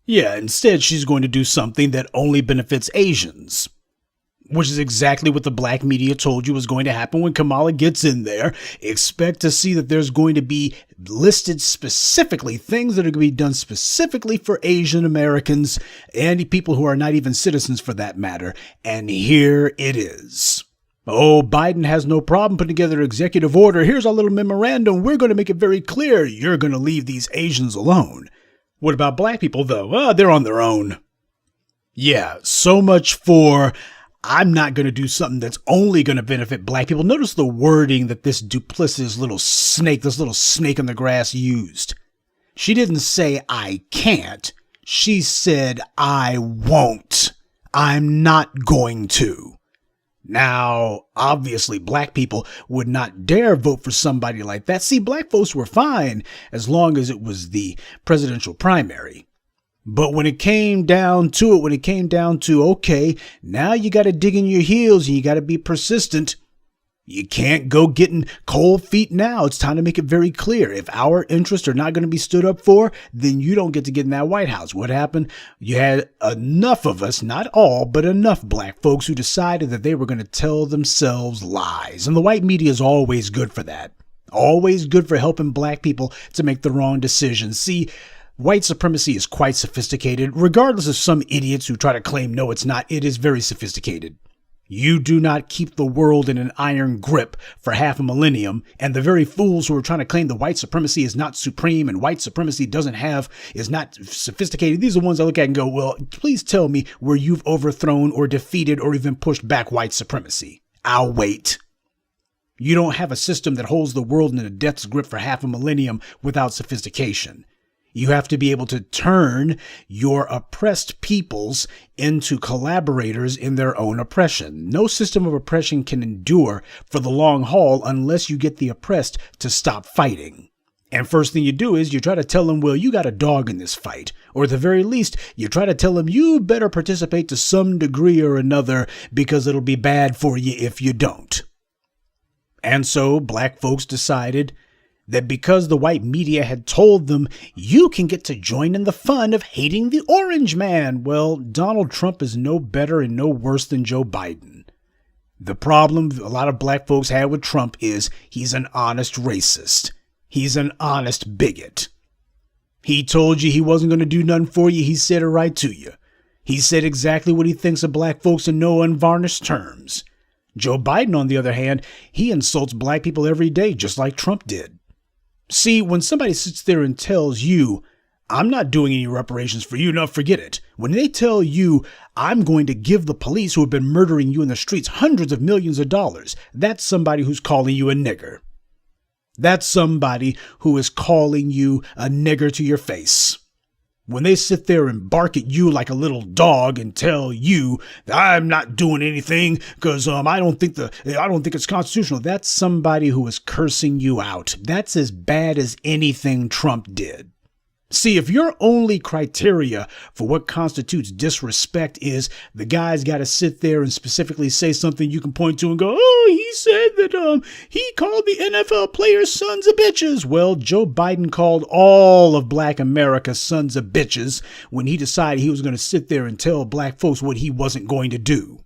Yeah, instead she's going to do something that only benefits Asians. Which is exactly what the black media told you was going to happen when Kamala gets in there. Expect to see that there's going to be listed specifically things that are going to be done specifically for Asian Americans and people who are not even citizens for that matter. And here it is. Oh, Biden has no problem putting together an executive order. Here's our little memorandum. We're going to make it very clear you're going to leave these Asians alone. What about black people, though? They're on their own. Yeah, so much for I'm not going to do something that's only going to benefit black people. Notice the wording that this duplicitous little snake in the grass used. She didn't say I can't. She said I won't. I'm not going to. Now, obviously, black people would not dare vote for somebody like that. See, black folks were fine as long as it was the presidential primary. But when it came down to okay, now you got to dig in your heels and you got to be persistent. You can't go getting cold feet now. It's time to make it very clear. If our interests are not going to be stood up for, then you don't get to get in that White House. What happened? You had enough of us, not all, but enough black folks who decided that they were going to tell themselves lies. And the white media is always good for that. Always good for helping black people to make the wrong decisions. See, white supremacy is quite sophisticated, regardless of some idiots who try to claim no, it's not. It is very sophisticated. You do not keep the world in an iron grip for half a millennium, and the very fools who are trying to claim that white supremacy is not supreme and white supremacy is not sophisticated, these are the ones I look at and go, well, please tell me where you've overthrown or defeated or even pushed back white supremacy. I'll wait. You don't have a system that holds the world in a death's grip for half a millennium without sophistication. You have to be able to turn your oppressed peoples into collaborators in their own oppression. No system of oppression can endure for the long haul unless you get the oppressed to stop fighting. And first thing you do is you try to tell them, well, you got a dog in this fight. Or at the very least, you try to tell them you better participate to some degree or another because it'll be bad for you if you don't. And so black folks decided that because the white media had told them you can get to join in the fun of hating the orange man. Well, Donald Trump is no better and no worse than Joe Biden. The problem a lot of black folks had with Trump is he's an honest racist. He's an honest bigot. He told you he wasn't going to do nothing for you. He said it right to you. He said exactly what he thinks of black folks in no unvarnished terms. Joe Biden, on the other hand, he insults black people every day, just like Trump did. See, when somebody sits there and tells you, I'm not doing any reparations for you, no, forget it. When they tell you, I'm going to give the police who have been murdering you in the streets hundreds of millions of dollars, that's somebody who's calling you a nigger. That's somebody who is calling you a nigger to your face. When they sit there and bark at you like a little dog and tell you that I'm not doing anything because I don't think it's constitutional, that's somebody who is cursing you out. That's as bad as anything Trump did. See, if your only criteria for what constitutes disrespect is the guy's got to sit there and specifically say something you can point to and go, oh, he said that he called the NFL players sons of bitches. Well, Joe Biden called all of black America sons of bitches when he decided he was going to sit there and tell black folks what he wasn't going to do.